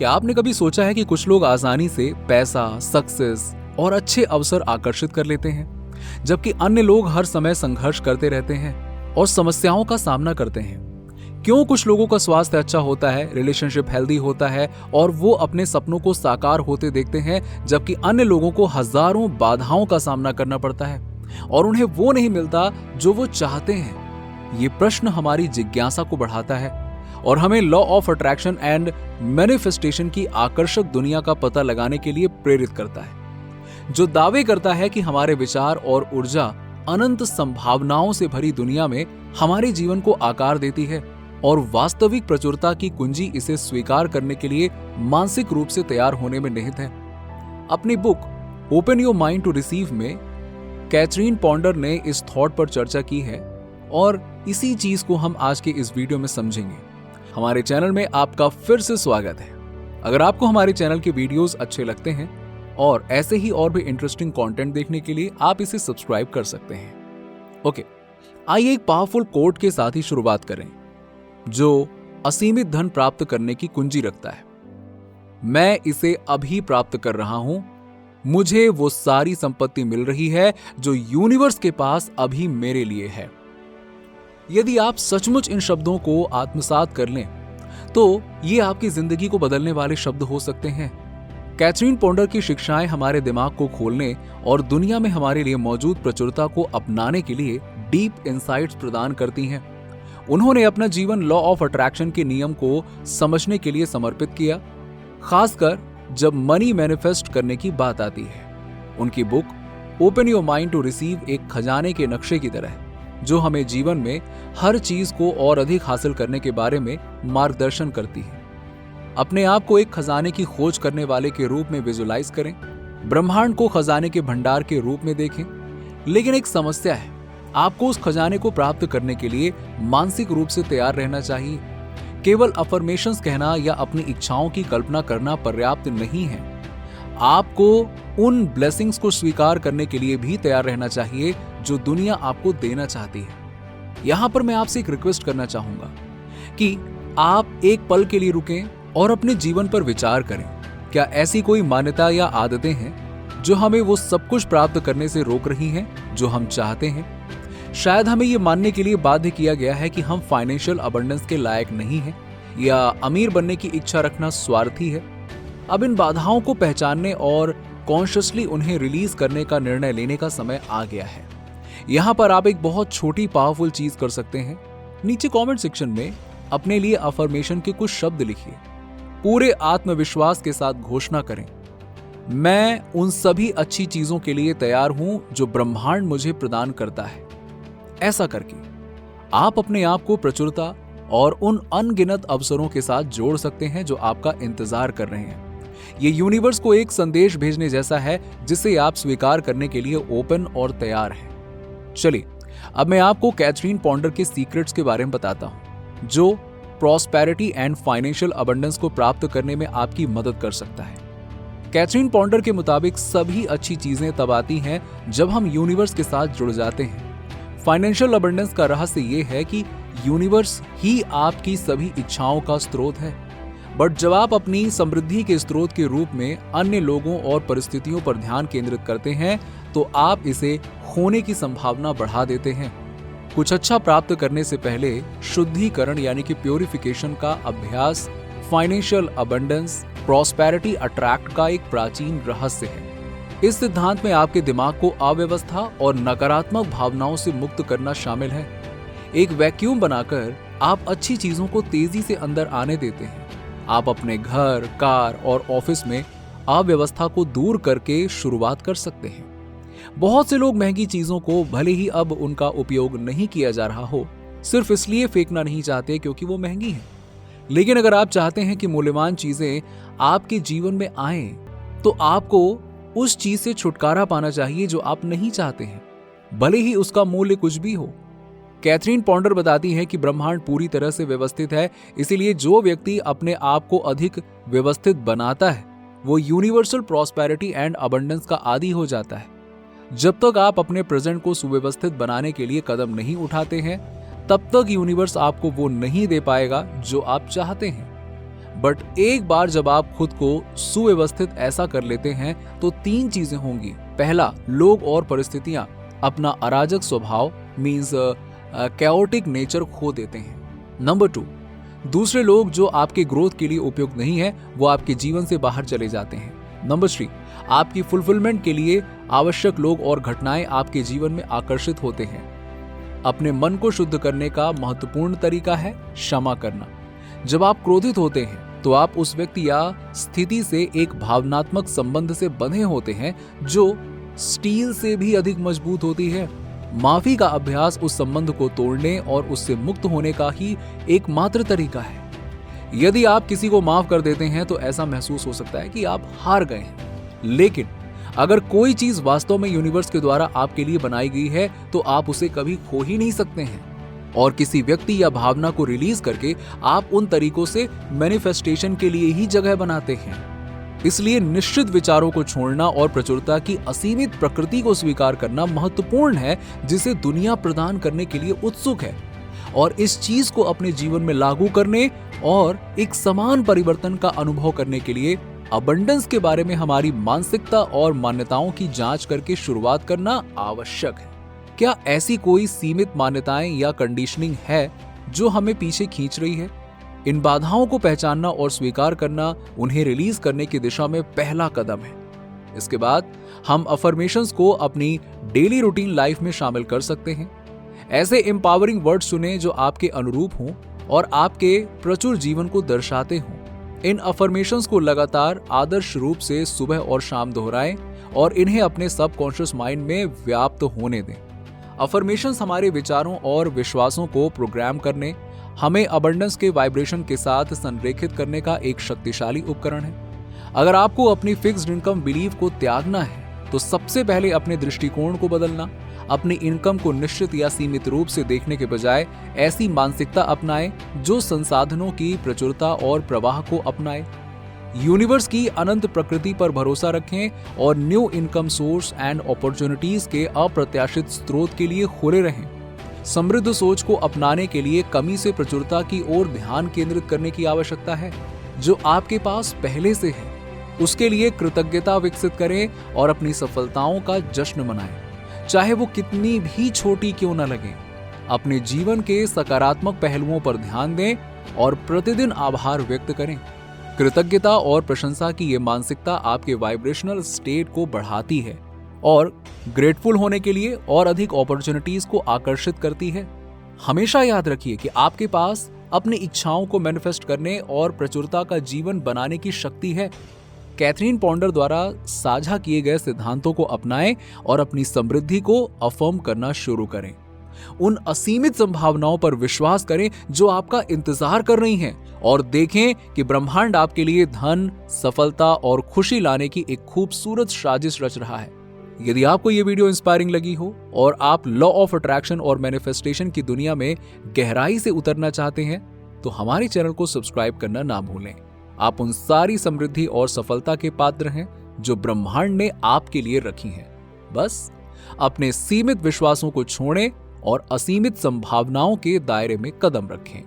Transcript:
क्या आपने कभी सोचा है कि कुछ लोग आसानी से पैसा, सक्सेस और अच्छे अवसर आकर्षित कर लेते हैं, जबकि अन्य लोग हर समय संघर्ष करते रहते हैं और समस्याओं का सामना करते हैं? क्यों कुछ लोगों का स्वास्थ्य अच्छा होता है, रिलेशनशिप हेल्दी होता है और वो अपने सपनों को साकार होते देखते हैं, जबकि अन्य लोगों को हजारों बाधाओं का सामना करना पड़ता है और उन्हें वो नहीं मिलता जो वो चाहते हैं? ये प्रश्न हमारी जिज्ञासा को बढ़ाता है और हमें law of attraction and manifestation की आकर्षक दुनिया का पता लगाने के लिए प्रेरित करता है, जो दावे करता है कि हमारे विचार और ऊर्जा अनंत संभावनाओं से भरी दुनिया में हमारे जीवन को आकार देती है और वास्तविक प्रचुरता की कुंजी इसे स्वीकार करने के लिए मानसिक रूप से तैयार होने में निहित है। अपनी book open your mind to receive में कैथरीन पॉन्डर ने इस थॉट पर चर्चा की है और इसी चीज को हम आज के इस वीडियो में समझेंगे। हमारे चैनल में आपका फिर से स्वागत है। अगर आपको हमारे चैनल के वीडियोस अच्छे लगते हैं और ऐसे ही और भी इंटरेस्टिंग कंटेंट देखने के लिए आप इसे सब्सक्राइब कर सकते हैं। ओके, आइए एक पावरफुल कोट के साथ ही शुरुआत करें, जो असीमित धन प्राप्त करने की कुंजी रखता है। मैं इसे अभी प्राप्त कर रहा हूं, मुझे वो सारी संपत्ति मिल रही है जो यूनिवर्स के पास अभी मेरे लिए है। यदि आप सचमुच इन शब्दों को आत्मसात कर लें तो ये आपकी जिंदगी को बदलने वाले शब्द हो सकते हैं। कैथरीन पॉन्डर की शिक्षाएं हमारे दिमाग को खोलने और दुनिया में हमारे लिए मौजूद प्रचुरता को अपनाने के लिए डीप इंसाइट्स प्रदान करती हैं। उन्होंने अपना जीवन लॉ ऑफ अट्रैक्शन के नियम को समझने के लिए समर्पित किया, खासकर जब मनी मैनिफेस्ट करने की बात आती है। उनकी book open your mind to receive एक खजाने के नक्शे की तरह है, जो हमें जीवन में हर चीज को और अधिक हासिल करने के बारे में मार्गदर्शन करती है। अपने आप को एक खजाने की खोज करने वाले के रूप में विजुलाइज करें, ब्रह्मांड को खजाने के भंडार के रूप में देखें। लेकिन एक समस्या है, आपको उस खजाने को प्राप्त करने के लिए मानसिक रूप से तैयार रहना चाहिए। केवल अफर्मेशंस कहना या अपनी इच्छाओं की कल्पना करना पर्याप्त नहीं है। आपको उन ब्लेसिंग्स को स्वीकार करने के लिए भी तैयार रहना चाहिए जो दुनिया आपको देना चाहती है। यहां पर मैं आपसे एक रिक्वेस्ट करना चाहूंगा कि आप एक पल के लिए रुकें और अपने जीवन पर विचार करें। क्या ऐसी कोई मान्यता या आदतें हैं जो हमें वो सब कुछ प्राप्त करने से रोक रही हैं जो हम चाहते हैं? शायद हमें ये मानने के लिए बाध्य किया गया है कि हम फाइनेंशियल अबंडेंस के लायक नहीं हैं या अमीर बनने की इच्छा रखना स्वार्थी है। अब इन बाधाओं को पहचानने और कॉन्शियसली उन्हें रिलीज करने का निर्णय लेने का समय आ गया है। यहां पर आप एक बहुत छोटी पावरफुल चीज कर सकते हैं। नीचे कमेंट सेक्शन में अपने लिए अफर्मेशन के कुछ शब्द लिखिए। पूरे आत्मविश्वास के साथ घोषणा करें, मैं उन सभी अच्छी चीजों के लिए तैयार हूं जो ब्रह्मांड मुझे प्रदान करता है। ऐसा करके आप अपने आप को प्रचुरता और उन अनगिनत अवसरों के साथ जोड़ सकते हैं जो आपका इंतजार कर रहे हैं। ये यूनिवर्स को एक संदेश भेजने जैसा है जिसे आप स्वीकार करने के लिए ओपन और तैयार हैं। चलिए, अब मैं आपको कैथरीन पॉन्डर के सीक्रेट्स के बारे में बताता हूं, जो प्रॉस्पेरिटी एंड फाइनेंशियल अबंडेंस को प्राप्त करने में आपकी मदद कर सकता है। कैथरीन पॉन्डर के मुताबिक सभी अच्छी चीजें तब आती हैं जब हम यूनिवर्स के साथ जुड़ जाते हैं। फाइनेंशियल अबंडेंस का रहस्य ये है कि यूनिवर्स ही आपकी सभी इच्छाओं का स्रोत है, बट जब आप अपनी समृद्धि के स्रोत के रूप में अन्य लोगों और परिस्थितियों पर ध्यान केंद्रित करते हैं तो आप इसे खोने की संभावना बढ़ा देते हैं। कुछ अच्छा प्राप्त करने से पहले शुद्धिकरण यानी कि प्योरिफिकेशन का अभ्यास फाइनेंशियल अबंडेंस प्रॉस्पेरिटी अट्रैक्ट का एक प्राचीन रहस्य है। इस सिद्धांत में आपके दिमाग को अव्यवस्था और नकारात्मक भावनाओं से मुक्त करना शामिल है। एक वैक्यूम बनाकर आप अच्छी चीजों को तेजी से अंदर आने देते हैं। आप अपने घर, कार और ऑफिस में अव्यवस्था को दूर करके शुरुआत कर सकते हैं। बहुत से लोग महंगी चीजों को, भले ही अब उनका उपयोग नहीं किया जा रहा हो, सिर्फ इसलिए फेंकना नहीं चाहते क्योंकि वो महंगी हैं। लेकिन अगर आप चाहते हैं कि मूल्यवान चीजें आपके जीवन में आएं, तो आपको उस चीज से छुटकारा पाना चाहिए जो आप नहीं चाहते हैं, भले ही उसका मूल्य कुछ भी हो। कैथरीन पॉन्डर बताती है कि ब्रह्मांड पूरी तरह से व्यवस्थित है, इसीलिए जो व्यक्ति अपने आप को अधिक व्यवस्थित बनाता है वो यूनिवर्सल प्रॉस्पेरिटी एंड अबंडेंस का आदी हो जाता है। जब तक आप अपने प्रेजेंट को सुव्यवस्थित बनाने के लिए कदम नहीं उठाते हैं, तब तक यूनिवर्स आपको वो नहीं दे पाएगा जो आप चाहते हैं। बट एक बार जब आप खुद को सुव्यवस्थित ऐसा कर लेते हैं तो 3 चीजें होंगी। पहला, लोग और परिस्थितियां अपना अराजक स्वभाव मींस कैओटिक नेचर खो देते हैं। नंबर 2, दूसरे लोग जो आपके ग्रोथ के लिए उपयुक्त नहीं है वो आपके जीवन से बाहर चले जाते हैं। नंबर 3, आपकी फुलफिलमेंट के लिए आवश्यक लोग और घटनाएं आपके जीवन में आकर्षित होते हैं। अपने मन को शुद्ध करने का महत्वपूर्ण तरीका है क्षमा करना। जब आप क्रोधित होते हैं तो आप उस व्यक्ति या स्थिति से एक भावनात्मक संबंध से बंधे होते हैं जो स्टील से भी अधिक मजबूत होती है। माफी का अभ्यास उस संबंध को तोड़ने और उससे मुक्त होने का ही एकमात्र तरीका है। यदि आप किसी को माफ कर देते हैं तो ऐसा महसूस हो सकता है कि आप हार गए हैं, लेकिन अगर कोई चीज वास्तव में यूनिवर्स के द्वारा आपके लिए बनाई गई है तो आप उसे कभी खो ही नहीं सकते हैं। और किसी व्यक्ति या भावना को रिलीज करके आप उन तरीकों से मैनिफेस्टेशन के लिए ही जगह बनाते हैं। इसलिए निश्चित विचारों को छोड़ना और प्रचुरता की असीमित प्रकृति को स्वीकार करना महत्वपूर्ण है, जिसे दुनिया प्रदान करने के लिए उत्सुक है। और इस चीज को अपने जीवन में लागू करने और एक समान परिवर्तन का अनुभव करने के लिए अबंडेंस के बारे में हमारी मानसिकता और मान्यताओं की जांच करके शुरुआत करना आवश्यक है। क्या ऐसी कोई सीमित मान्यताएं या कंडीशनिंग है जो हमें पीछे खींच रही है? इन बाधाओं को पहचानना और स्वीकार करना उन्हें रिलीज करने की दिशा में पहला कदम है। इसके बाद हम अफर्मेशंस को अपनी डेली रूटीन लाइफ में शामिल कर सकते हैं। ऐसे एम्पावरिंग वर्ड्स चुनें जो आपके अनुरूप हों और आपके प्रचुर जीवन को दर्शाते हों। इन अफर्मेशंस को लगातार आदर्श रूप से सुबह और शाम दोहराएं और इन्हें अपने सबकॉन्शियस माइंड में व्याप्त होने दें। अफर्मेशंस हमारे विचारों और विश्वासों को प्रोग्राम करने, हमें अबंडेंस के वाइब्रेशन के साथ संरेखित करने का एक शक्तिशाली उपकरण है। अगर आपको अपनी फिक्स्ड इनकम बिलीफ को त्यागना है तो सबसे पहले अपने दृष्टिकोण को बदलना, अपनी इनकम को निश्चित या सीमित रूप से देखने के बजाय ऐसी मानसिकता अपनाएं जो संसाधनों की प्रचुरता और प्रवाह को अपनाए। यूनिवर्स की अनंत प्रकृति पर भरोसा रखें और new income source and opportunities के अप्रत्याशित स्रोत के लिए खुले रहें। समृद्ध सोच को अपनाने के लिए कमी से प्रचुरता की ओर ध्यान केंद्रित करने की आवश्यकता है। जो आपके पास पहले से है उसके लिए कृतज्ञता विकसित करें और अपनी सफलताओं का जश्न मनाएं, चाहे वो कितनी भी छोटी क्यों न लगे। अपने जीवन के सकारात्मक पहलुओं पर ध्यान दें और प्रतिदिन आभार व्यक्त करें। कृतज्ञता और प्रशंसा की ये मानसिकता आपके वाइब्रेशनल स्टेट को बढ़ाती है और ग्रेटफुल होने के लिए और अधिक अपॉर्चुनिटीज को आकर्षित करती है। हमेशा याद रखिए कि आपके पास अपनी इच्छाओं को मैनिफेस्ट करने और प्रचुरता का जीवन बनाने की शक्ति है। कैथरीन पॉन्डर द्वारा साझा किए गए सिद्धांतों को अपनाएं और अपनी समृद्धि को अफर्म करना शुरू करें। उन असीमित संभावनाओं पर विश्वास करें जो आपका इंतजार कर रही हैं और देखें कि ब्रह्मांड आपके लिए धन, सफलता और खुशी लाने की एक खूबसूरत साजिश रच रहा है। यदि आपको ये वीडियो इंस्पायरिंग लगी हो और आप लॉ ऑफ अट्रैक्शन और मैनिफेस्टेशन की दुनिया में गहराई से उतरना चाहते हैं तो हमारे चैनल को सब्सक्राइब करना ना भूलें। आप उन सारी समृद्धि और सफलता के पात्र हैं जो ब्रह्मांड ने आपके लिए रखी हैं। बस अपने सीमित विश्वासों को छोड़ें और असीमित संभावनाओं के दायरे में कदम रखें।